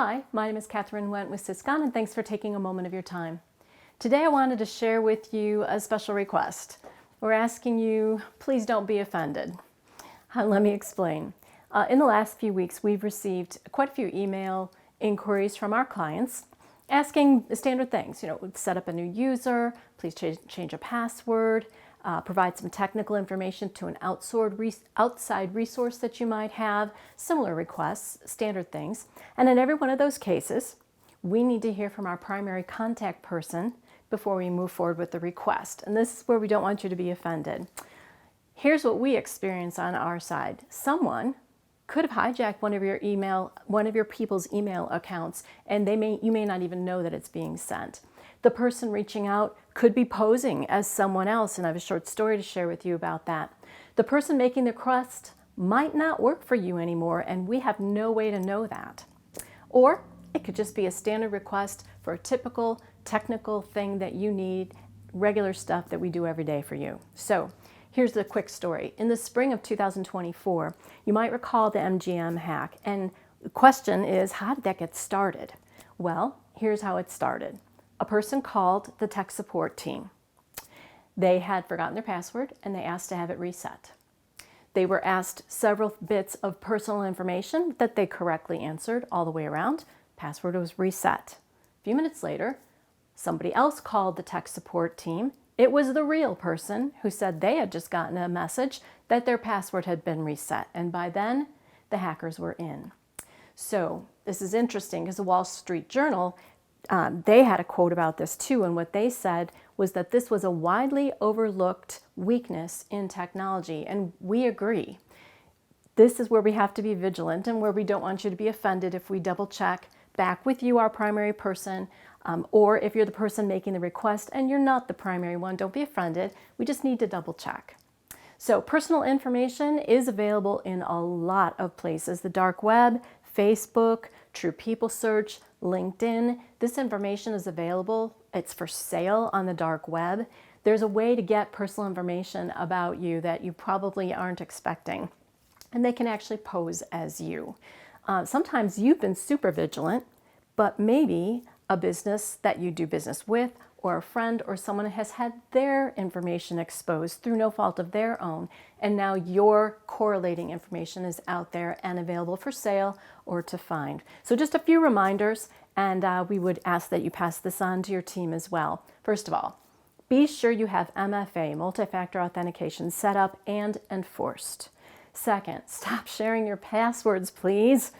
Hi, my name is Catherine Went with Syscon, and thanks for taking a moment of your time. Today I wanted to share with you a special request. We're asking you, please don't be offended. Let me explain. In the last few weeks, we've received quite a few email inquiries from our clients asking standard things, set up a new user, please change a password, provide some technical information to an outside resource that you might have, similar requests, standard things. And in every one of those cases, we need to hear from our primary contact person before we move forward with the request. And this is where we don't want you to be offended. Here's what we experience on our side. Someone could have hijacked one of your people's email accounts, and you may not even know that it's being sent. The person reaching out could be posing as someone else, and I have a short story to share with you about that. The person making the request might not work for you anymore, and we have no way to know that. Or it could just be a standard request for a typical technical thing that you need, regular stuff that we do every day for you. So here's the quick story. In the spring of 2024, you might recall the MGM hack, and the question is, how did that get started? Well, here's how it started. A person called the tech support team. They had forgotten their password and they asked to have it reset. They were asked several bits of personal information that they correctly answered all the way around. Password was reset. A few minutes later, somebody else called the tech support team. It was the real person who said they had just gotten a message that their password had been reset, and by then the hackers were in. So this is interesting because the Wall Street Journal, they had a quote about this too, and what they said was that this was a widely overlooked weakness in technology, and we agree. This is where we have to be vigilant and where we don't want you to be offended if we double check back with you, our primary person, or if you're the person making the request and you're not the primary one, don't be offended. We just need to double check. So personal information is available in a lot of places. The dark web, Facebook, True People Search, LinkedIn. This information is available. It's for sale on the dark web. There's a way to get personal information about you that you probably aren't expecting, and they can actually pose as you. Sometimes you've been super vigilant, but maybe a business that you do business with or a friend or someone has had their information exposed through no fault of their own, and now your correlating information is out there and available for sale or to find. So just a few reminders, and we would ask that you pass this on to your team as well. First of all, be sure you have MFA, multi-factor authentication, set up and enforced. Second, stop sharing your passwords, please.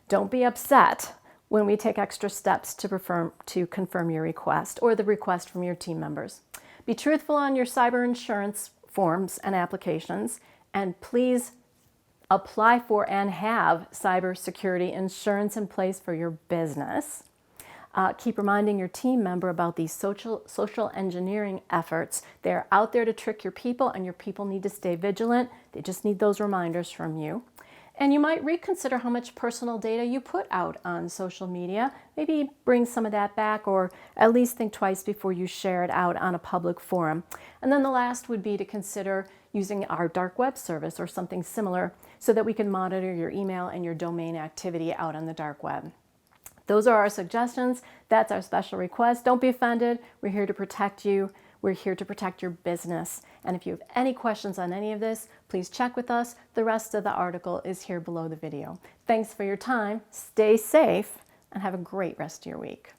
Don't be upset when we take extra steps to confirm your request or the request from your team members. Be truthful on your cyber insurance forms and applications, and please apply for and have cybersecurity insurance in place for your business. Keep reminding your team member about these social engineering efforts. They're out there to trick your people, and your people need to stay vigilant. They just need those reminders from you. And you might reconsider how much personal data you put out on social media. Maybe bring some of that back, or at least think twice before you share it out on a public forum. And then the last would be to consider using our dark web service or something similar so that we can monitor your email and your domain activity out on the dark web. Those are our suggestions. That's our special request. Don't be offended. We're here to protect you. We're here to protect your business. And if you have any questions on any of this, please check with us. The rest of the article is here below the video. Thanks for your time. Stay safe and have a great rest of your week.